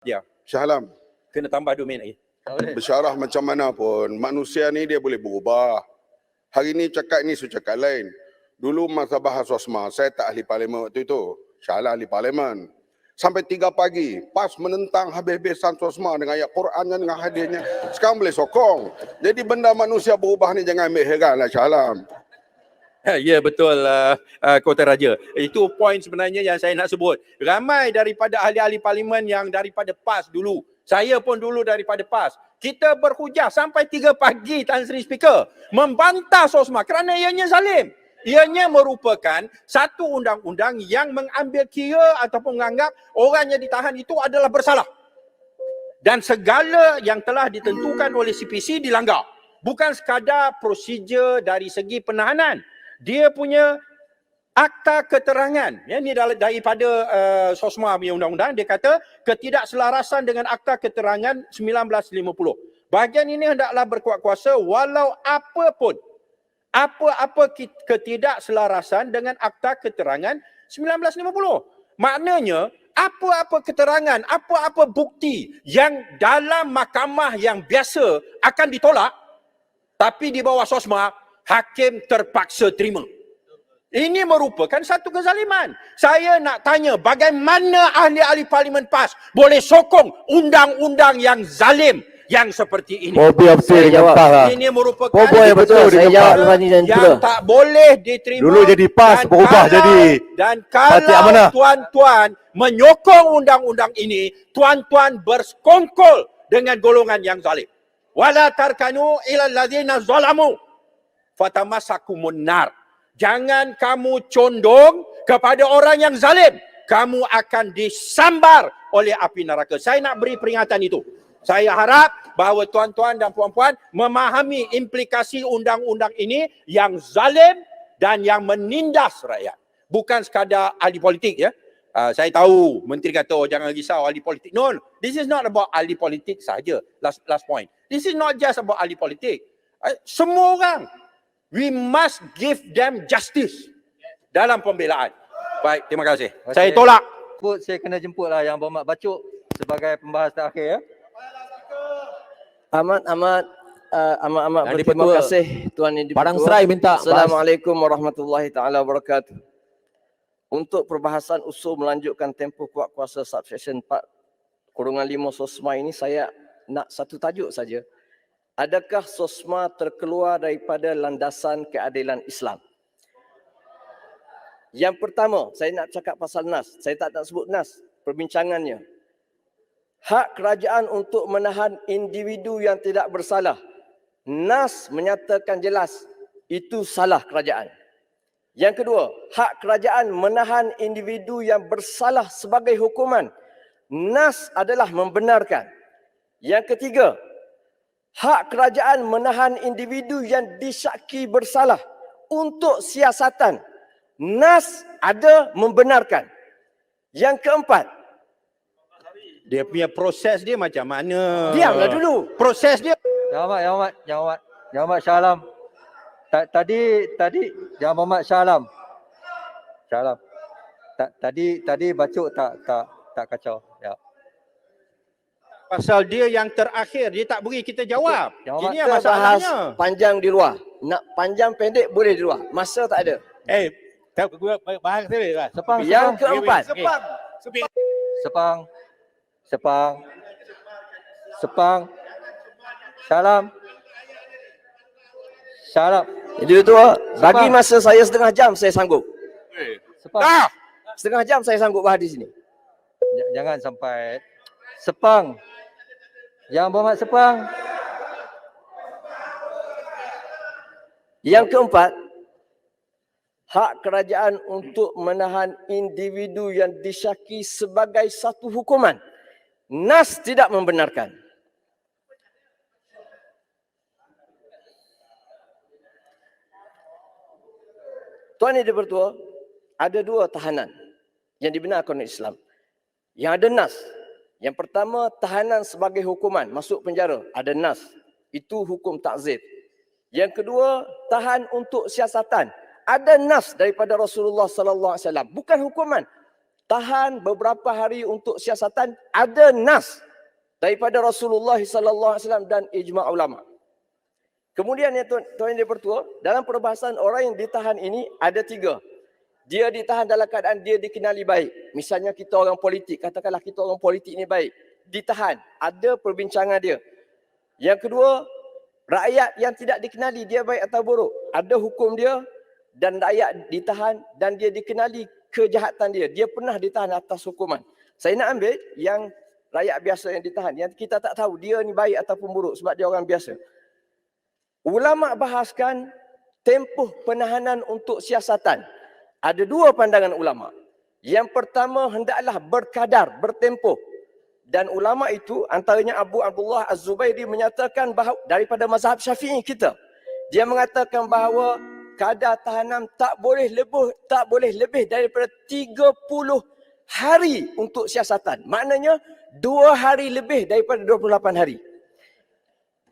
Ya, Shah Alam, kena tambah 2 minit lagi. bersyarah macam mana pun, manusia ni dia boleh berubah. Hari ni cakap ni, esok cakap lain. Dulu masa bahas Sosma, saya tak ahli parlimen waktu itu. Shah Alam ahli parlimen. Sampai 3 pagi, pas menentang habis-habisan Sosma dengan ayat Qurannya, dengan hadisnya. Sekarang boleh sokong. Jadi benda manusia berubah ni jangan ambil heran lah Shah Alam. Ya, betul, Kota Raja. Itu poin sebenarnya yang saya nak sebut. Ramai daripada ahli-ahli parlimen yang daripada PAS dulu. Saya pun dulu daripada PAS. Kita berhujah sampai 3 pagi, Tan Sri Speaker, membantah Sosma kerana ianya zalim. Ianya merupakan satu undang-undang yang mengambil kira ataupun menganggap orang yang ditahan itu adalah bersalah. Dan segala yang telah ditentukan oleh CPC dilanggar. Bukan sekadar prosedur dari segi penahanan. Dia punya akta keterangan. Ya, ini daripada Sosma punya undang-undang. Dia kata ketidakselarasan dengan akta keterangan 1950. Bahagian ini hendaklah berkuat kuasa walau apapun. Apa-apa ketidakselarasan dengan akta keterangan 1950. Maknanya, apa-apa keterangan, apa-apa bukti yang dalam mahkamah yang biasa akan ditolak, tapi di bawah Sosma, hakim terpaksa terima. Ini merupakan satu kezaliman. Saya nak tanya, bagaimana ahli-ahli parlimen PAS boleh sokong undang-undang yang zalim yang seperti ini? Bobi betul dengan PAS lah. Ini merupakan Bobi betul saya dengan jawab PAS. lepas ni dan yang tak boleh diterima. Dulu jadi PAS, berubah jadi Dan Parti kalau Amanah. tuan-tuan menyokong undang-undang ini, tuan-tuan bersekongkol dengan golongan yang zalim. Wala tarkanu ilal ladzina zalamu fatamassakumun nar. Jangan kamu condong kepada orang yang zalim. Kamu akan disambar oleh api neraka. Saya nak beri peringatan itu. Saya harap bahawa tuan-tuan dan puan-puan memahami implikasi undang-undang ini yang zalim dan yang menindas rakyat. Bukan sekadar ahli politik, ya. Saya tahu menteri kata, oh jangan risau ahli politik. No, this is not about ahli politik saja. Last point. This is not just about ahli politik. Semua orang. We must give them justice dalam pembelaan. Baik, terima kasih. Saya tolak. Saya kena jemputlah Yang Berhormat Bacuk sebagai pembahas terakhir, ya. Amat berterima kasih Tuan Yang Padang Dipertua. Serai minta. Assalamualaikum warahmatullahi taala wabarakatuh. Untuk perbahasan usul melanjutkan tempoh kuat kuasa subsection 4/5 Sosma ini, saya nak satu tajuk saja. Adakah Sosma terkeluar daripada landasan keadilan Islam? Yang pertama, saya nak cakap pasal NAS. Saya tak nak sebut NAS, perbincangannya. Hak kerajaan untuk menahan individu yang tidak bersalah. NAS menyatakan jelas itu salah kerajaan. Yang kedua, hak kerajaan menahan individu yang bersalah sebagai hukuman. NAS adalah membenarkan. Yang ketiga, hak kerajaan menahan individu yang disyaki bersalah untuk siasatan. NAS ada membenarkan. Yang keempat, Dia punya proses dia macam mana? diamlah dulu. Proses dia. Yang Berhormat Shah Alam. Tadi Yang Berhormat Shah Alam. Tadi Bacuk tak kacau. Ya. Pasal dia yang terakhir, dia tak beri kita jawab. Ini yang Kita bahas masalahnya. panjang di luar. Nak panjang pendek boleh di luar. Masa tak ada. Bahas saya lah. Yang keempat, Sepang. Shah Alam. Jadi itu bagi masa saya setengah jam saya sanggup. Sepang. Setengah jam saya sanggup bahas di sini. Jangan sampai Sepang. Yang Berhormat Sepang. Yang keempat, hak kerajaan untuk menahan individu yang disyaki sebagai satu hukuman. NAS tidak membenarkan. Tuan Yang Dipertua, ada 2 tahanan yang dibenarkan oleh Islam. Yang ada NAS. Yang pertama, tahanan sebagai hukuman, masuk penjara, ada NAS. Itu hukum takzir. Yang kedua, tahan untuk siasatan. Ada NAS daripada Rasulullah sallallahu alaihi wasallam, bukan hukuman. tahan beberapa hari untuk siasatan, ada nas daripada Rasulullah sallallahu alaihi wasallam dan ijma' ulama. Kemudian ya Tuan Yang Dipertua, dalam perbahasan orang yang ditahan ini ada 3. Dia ditahan dalam keadaan dia dikenali baik. Misalnya kita orang politik, katakanlah kita orang politik ni baik, ditahan, ada perbincangan dia. Yang kedua, rakyat yang tidak dikenali dia baik atau buruk, ada hukum dia, dan rakyat ditahan dan dia dikenali kejahatan dia. Dia pernah ditahan atas hukuman. Saya nak ambil yang rakyat biasa yang ditahan, yang kita tak tahu dia ni baik ataupun buruk sebab dia orang biasa. Ulama bahaskan tempoh penahanan untuk siasatan. Ada 2 pandangan ulama. Yang pertama, hendaklah berkadar, bertempoh. Dan ulama itu antaranya Abu Abdullah Az-Zubairi menyatakan bahawa daripada mazhab Syafi'i kita, dia mengatakan bahawa kadar tahanan tak boleh lebih daripada 30 hari untuk siasatan. Maknanya 2 hari lebih daripada 28 hari.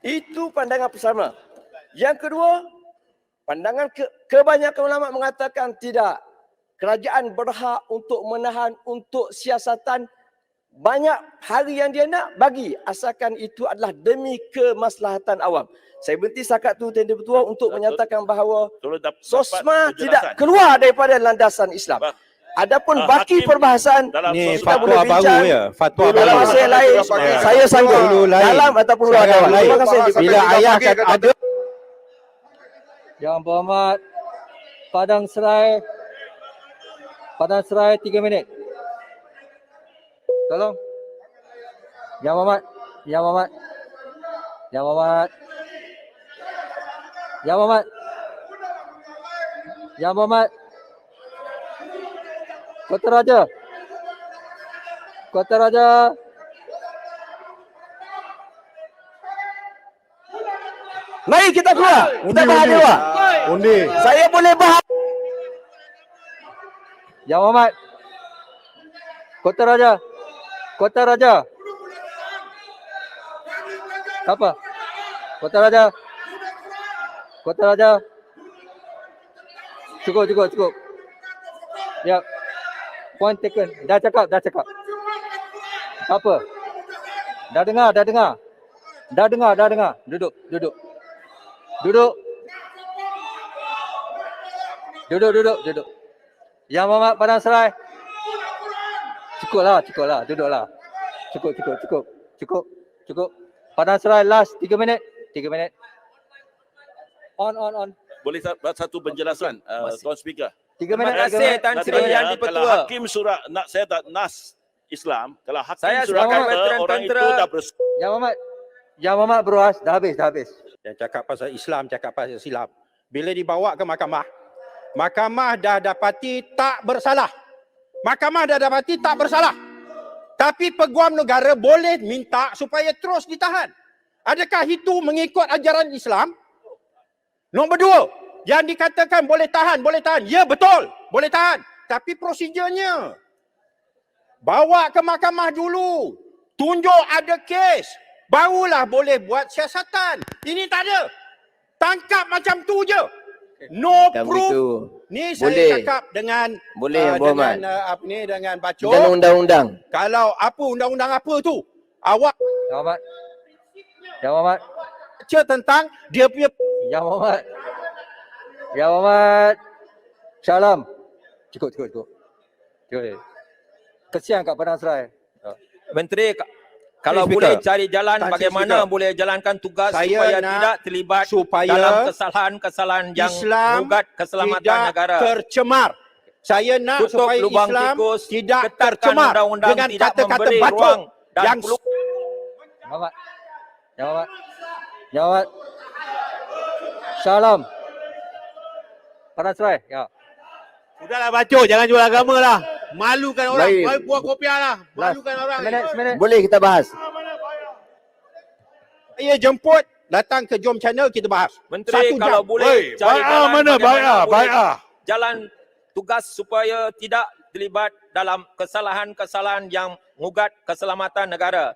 Itu pandangan pertama. Yang kedua, pandangan kebanyakan ulama mengatakan tidak. Kerajaan berhak untuk menahan untuk siasatan banyak hari yang dia nak bagi, asalkan itu adalah demi kemaslahatan awam. Saya berhenti setakat tu Tuan Yang Dipertua untuk menyatakan bahawa SOSMA tidak keluar daripada landasan Islam. Adapun baki perbahasan Ni kita boleh fatwa baru bincang ya, fatwa dalam baru. masa yang lain. Saya sanggup Dulu lain. dalam ataupun luar Sekarang dalam. lain. Terima kasih. Bila ayah kata ada Yang Berhormat Padang Serai 3 minit. Tolong. Yang Berhormat. Kota Raja. Mari kita keluar. Kita bahas di luar. Undi. Saya boleh bahas. Yang Berhormat. Kota Raja. Apa? Kota Raja. Cukup. Ya. Point taken. Dah cakap. Apa? Dah dengar. Duduk. Yang Berhormat Padang Serai. Cukuplah. Duduklah. Cukup. Padang Serai last 3 minit. On. Boleh buat satu penjelasan, Tuan Speaker. 3 minit. Terima kasih Tan Sri Yang Kalau Dipertua. Hakim Surah, saya tak nas Islam, kalau Hakim Saya Surah sebagai kata veteran orang itu tentera. dah Yang Berhormat beruas. Dah habis. yang cakap pasal Islam, cakap pasal silap. Bila dibawa ke mahkamah dah dapati tak bersalah. Tapi Peguam Negara boleh minta supaya terus ditahan. Adakah itu mengikut ajaran Islam? Nombor 2, yang dikatakan boleh tahan. Ya betul, boleh tahan. Tapi prosedurnya, bawa ke mahkamah dulu. Tunjuk ada kes. Barulah boleh buat siasatan. Ini tak ada. Tangkap macam tu je. No Macam proof. itu. Ni Boleh. saya cakap dengan Boleh, Yang Berhormat. dengan bacot. Dan undang-undang. Kalau apa undang-undang apa tu? Awak Yang Berhormat. baca tentang dia punya Yang Berhormat. Shalom. Cukup. Kesian kat Padang Serai. Menteri, kalau Speaker. boleh cari jalan Tan Sri bagaimana Speaker. boleh jalankan tugas Saya supaya nak tidak terlibat supaya dalam kesalahan-kesalahan yang Islam mengugat keselamatan tidak negara. tercemar. Saya nak Tutup supaya lubang Islam tikus, tidak ketatkan tercemar undang-undang, dengan tidak kata-kata memberi bacot ruang dan yang peluang. Yang Berhormat. Shalom. Padang Serai. Ya. Sudahlah bacot, jangan jual agama lah. Malukan orang. Baik. Baik buat kopiah lah. Last. Malukan orang. Seminit. Boleh kita bahas. saya jemput datang ke Jom Channel kita bahas. Menteri, 1 kalau jam. boleh cari jalan mana bagaimana boleh baik. jalan tugas supaya tidak terlibat dalam kesalahan-kesalahan yang mengugat keselamatan negara.